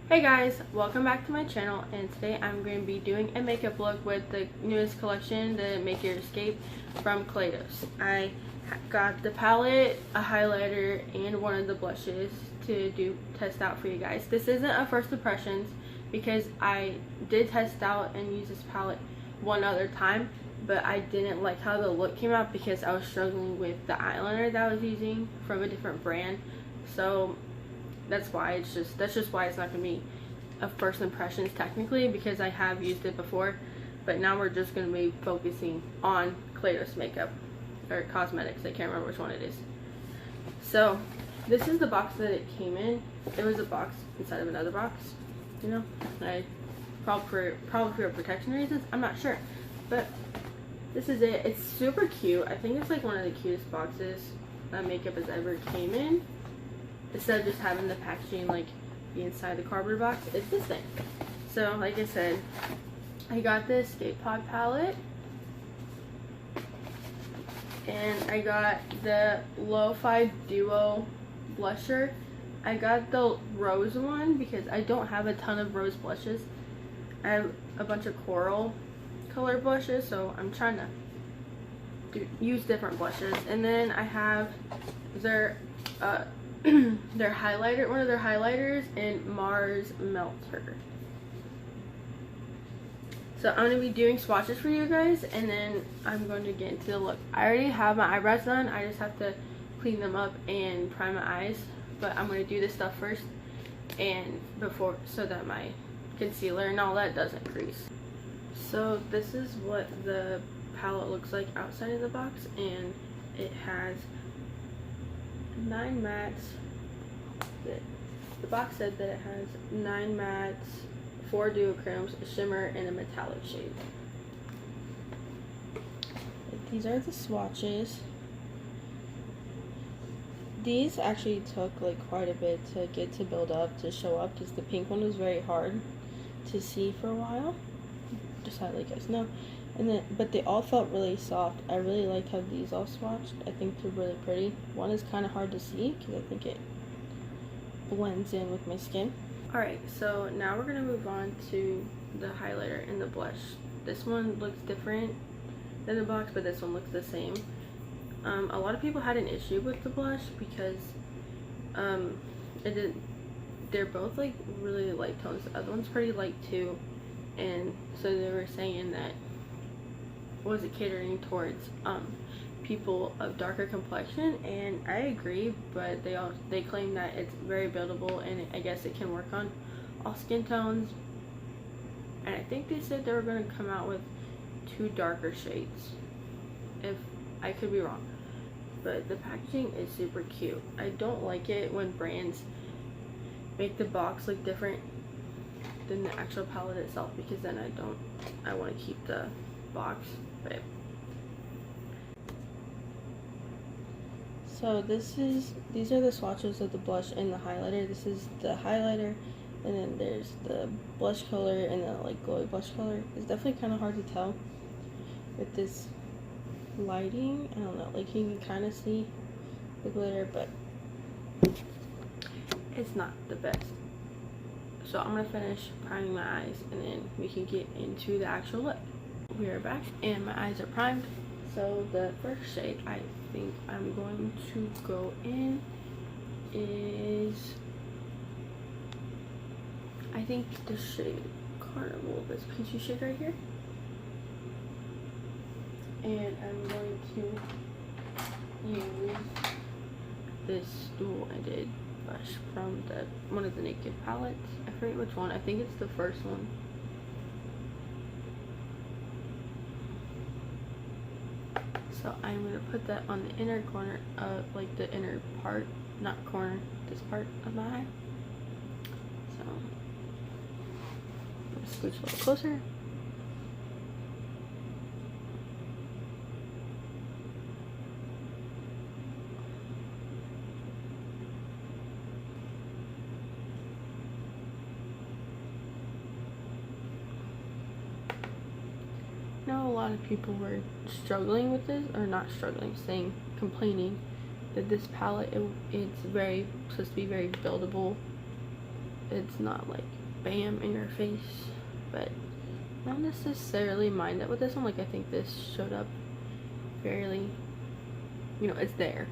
Hey guys, welcome back to my channel, and today I'm going to be doing a makeup look with the newest collection, the Make Your Escape from Kaleidos. I got the palette, a highlighter, and one of the blushes to test out for you guys. This isn't a first impressions because I did test out and use this palette one other time, but I didn't like how the look came out because I was struggling with the eyeliner that I was using from a different brand. So that's why that's just why it's not gonna be a first impressions technically, because I have used it before. But now we're just gonna be focusing on Kaleidos makeup or cosmetics. I can't remember which one it is. So this is the box that it came in. It was a box inside of another box, you know. I probably for protection reasons, I'm not sure, but this is it. It's super cute. I think it's like one of the cutest boxes that makeup has ever came in. Instead of just having the packaging like the inside the cardboard box, it's this thing. So like I said, I got this Escape Pod palette, and I got the Lo-Fi Duo blusher. I got the rose one because I don't have a ton of rose blushes. I have a bunch of coral color blushes, so I'm trying to use different blushes. And then I have their their highlighter, one of their highlighters, in Mars Melter. So I'm going to be doing swatches for you guys, and then I'm going to get into the look. I already have my eyebrows done. I just have to clean them up and prime my eyes, but I'm going to do this stuff first and before, so that my concealer and all that doesn't crease. So this is what the palette looks like outside of the box, and it has 9 mattes. The box said that it has 9 mattes, 4 duochromes, a shimmer, and a metallic shade. These are the swatches. These actually took like quite a bit to get to build up, to show up, because the pink one was very hard to see for a while. Just to let you guys know. And then, but they all felt really soft. I really liked how these all swatched. I think they're really pretty. One is kind of hard to see because I think it blends in with my skin. Alright, so now we're going to move on to the highlighter and the blush. This one looks different than the box, but this one looks the same. A lot of people had an issue with the blush because they're both like really light tones. The other one's pretty light too, and so they were saying that was it catering towards people of darker complexion, and I agree, but they claim that it's very buildable, and I guess it can work on all skin tones. And I think they said they were going to come out with 2 darker shades. If I could be wrong, but the packaging is super cute. I don't like it when brands make the box look different than the actual palette itself, because then I want to keep the box. But so these are the swatches of the blush and the highlighter. This is the highlighter, and then there's the blush color and the like glowy blush color. It's definitely kind of hard to tell with this lighting. I don't know, like you can kind of see the glitter, but it's not the best. So I'm gonna finish priming my eyes, and then we can get into the actual look. We are back, and my eyes are primed. So the first shade I think I'm going to go in is, I think the shade Carnival, this peachy shade right here. And I'm going to use this dual-ended brush from one of the Naked palettes. I forget which one. I think it's the first one. So I'm going to put that on the inner corner of, like the inner part, not corner, this part of my eye. So I'm going to scooch a little closer. Now a lot of people were struggling with this, or not struggling, complaining that this palette, it's supposed to be very buildable, it's not like bam in your face, but not necessarily mind that with this one. Like, I think this showed up fairly, you know, it's there.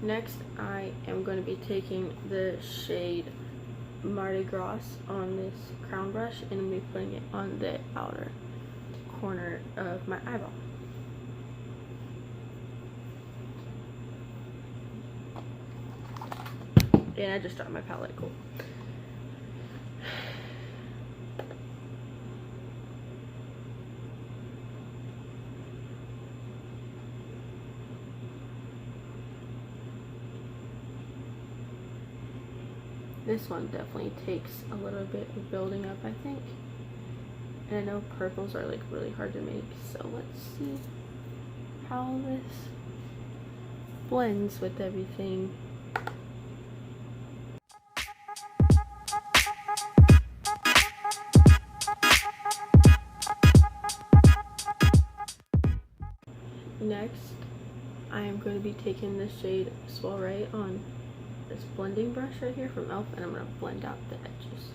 Next, I am going to be taking the shade Mardi Gras on this crown brush, and I'm going to be putting it on the outer corner of my eyeball. And I just dropped my palette, cool. This one definitely takes a little bit of building up, I think. And I know purples are like really hard to make, so let's see how this blends with everything. Next, I am going to be taking the shade Soiree on this blending brush right here from e.l.f. and I'm going to blend out the edges.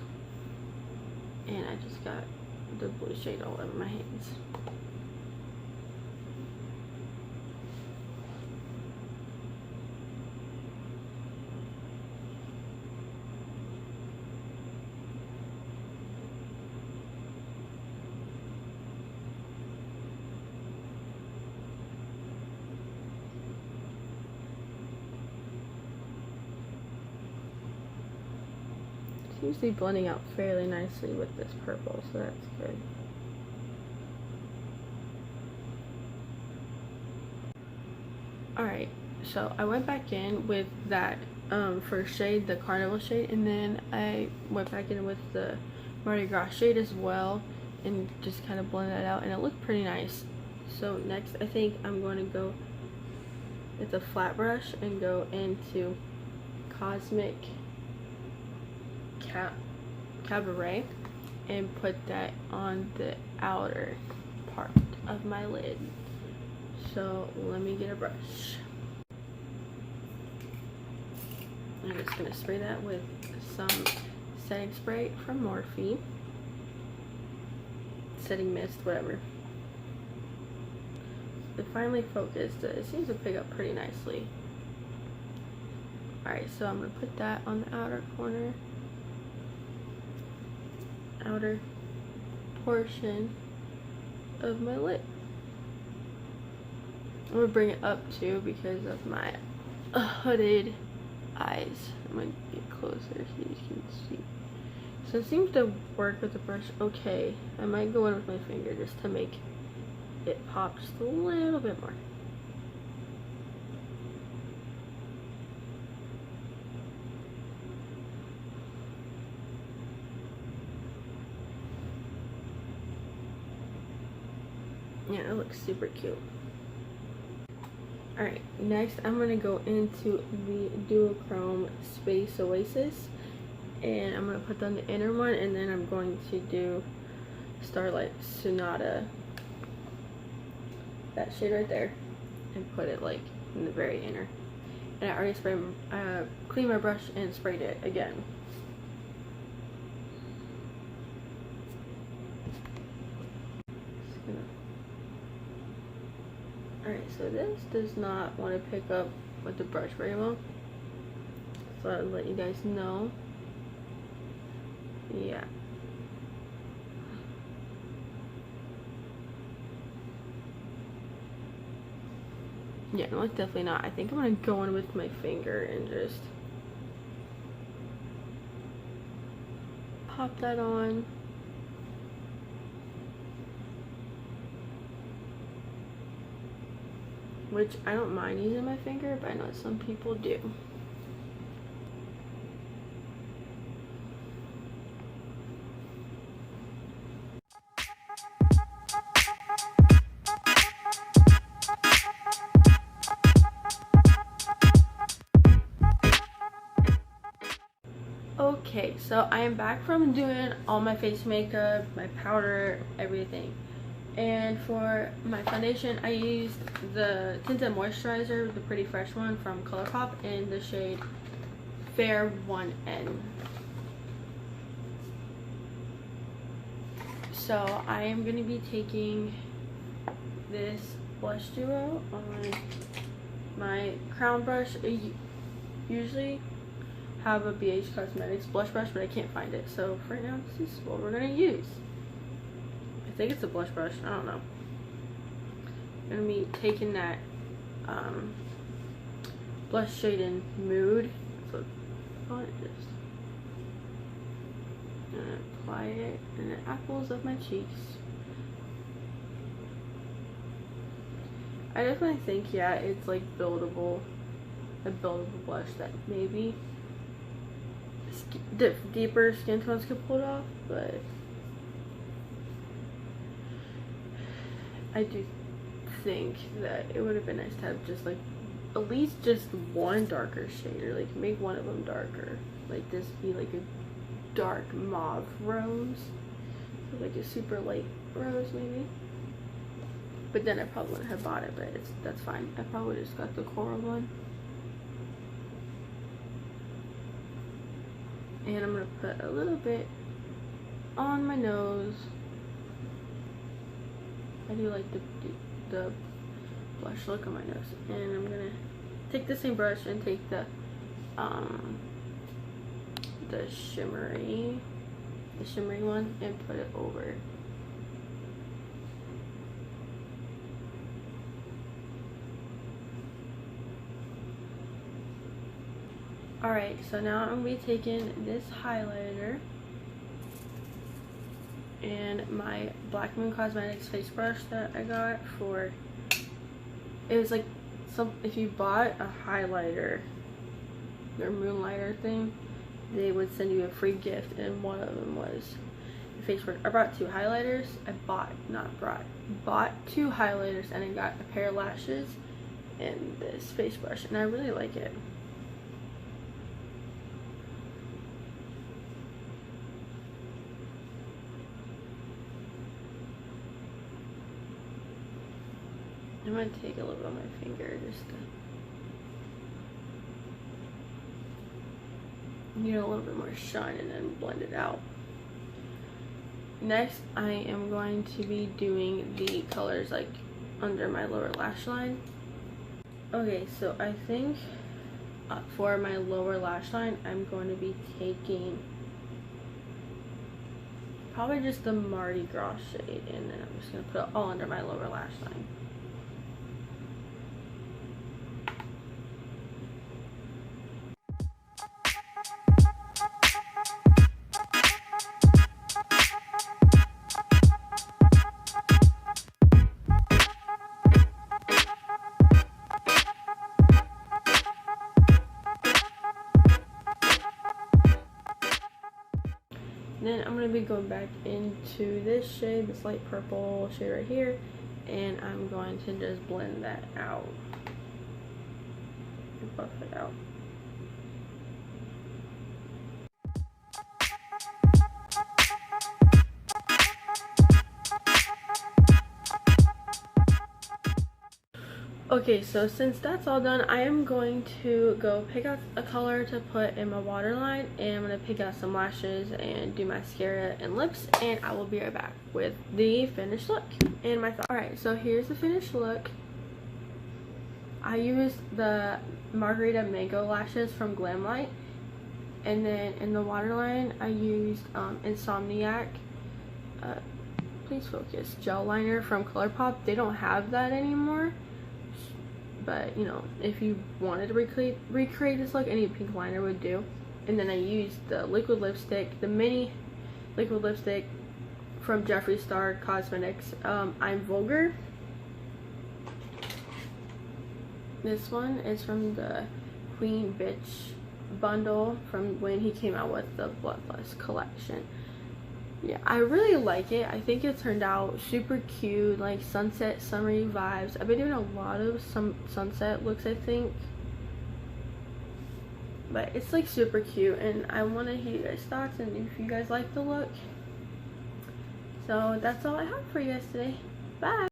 And I just got the blue shade all over my hands. Seems to be blending out fairly nicely with this purple, so that's good. Alright, so I went back in with that first shade, the Carnival shade, and then I went back in with the Mardi Gras shade as well and just kind of blend that out, and it looked pretty nice. So next I think I'm going to go with a flat brush and go into Cosmic Cabaret and put that on the outer part of my lid. So let me get a brush. I'm just going to spray that with some setting spray from Morphe. Setting mist, whatever. It finally focused. It seems to pick up pretty nicely. Alright, so I'm going to put that on the outer corner. Outer portion of my lid. I'm going to bring it up too because of my hooded eyes. I'm going to get closer so you can see. So it seems to work with the brush okay. I might go in with my finger just to make it pop just a little bit more. Yeah, it looks super cute. Alright, next I'm going to go into the Duochrome Space Oasis. And I'm going to put on the inner one, and then I'm going to do Starlight Sonata. That shade right there. And put it like in the very inner. And I already cleaned my brush and sprayed it again. Alright, so this does not want to pick up with the brush very well. So I'll let you guys know. Yeah. Yeah, no, it's definitely not. I think I'm going to go in with my finger and just pop that on. Which I don't mind using my finger, but I know some people do. Okay, so I am back from doing all my face makeup, my powder, everything. And for my foundation, I used the tinted moisturizer, the Pretty Fresh one from ColourPop in the shade fair one end. So I am going to be taking this blush duo on my crown brush. I usually have a BH Cosmetics blush brush, but I can't find it. So for right now, this is what we're going to use. I think it's a blush brush. I don't know. I'm going to be taking that blush shade in Mood. So just gonna apply it in the apples of my cheeks. I definitely think, yeah, it's like a buildable blush that maybe deeper skin tones could pull it off, but I do think that it would have been nice to have just like at least just one darker shade, or like make one of them darker, like this be like a dark mauve rose, or like a super light rose maybe. But then I probably wouldn't have bought it, but that's fine. I probably just got the coral one. And I'm gonna put a little bit on my nose. I do like the blush look on my nose. And I'm gonna take the same brush and take the shimmery one and put it over. Alright, so now I'm going to be taking this highlighter and my Black Moon Cosmetics face brush that I got for, it was like if you bought a highlighter, their moonlighter thing, they would send you a free gift, and one of them was a face brush. I brought two highlighters. Bought two highlighters, and I got a pair of lashes and this face brush, and I really like it. I'm going to take a little bit on my finger just to get a little bit more shine and then blend it out. Next, I am going to be doing the colors like under my lower lash line. Okay, so I think for my lower lash line, I'm going to be taking probably just the Mardi Gras shade, and then I'm just going to put it all under my lower lash line. Then I'm going to be going back into this shade, this light purple shade right here, and I'm going to just blend that out and buff it out. Okay, so since that's all done, I am going to go pick out a color to put in my waterline, and I'm going to pick out some lashes and do mascara and lips, and I will be right back with the finished look and my thoughts. Alright, so here's the finished look. I used the Margarita Mango lashes from Glamlight, and then in the waterline I used Insomniac please focus gel liner from ColourPop. They don't have that anymore, but you know, if you wanted to recreate this look, any pink liner would do. And then I used the liquid lipstick, the mini liquid lipstick from Jeffree Star Cosmetics. I'm Vulgar. This one is from the Queen Bitch bundle from when he came out with the Bloodlust collection. Yeah, I really like it. I think it turned out super cute, like sunset, summery vibes. I've been doing a lot of some sunset looks, I think. But it's like super cute, and I want to hear your guys' thoughts and if you guys like the look. So that's all I have for you guys today. Bye!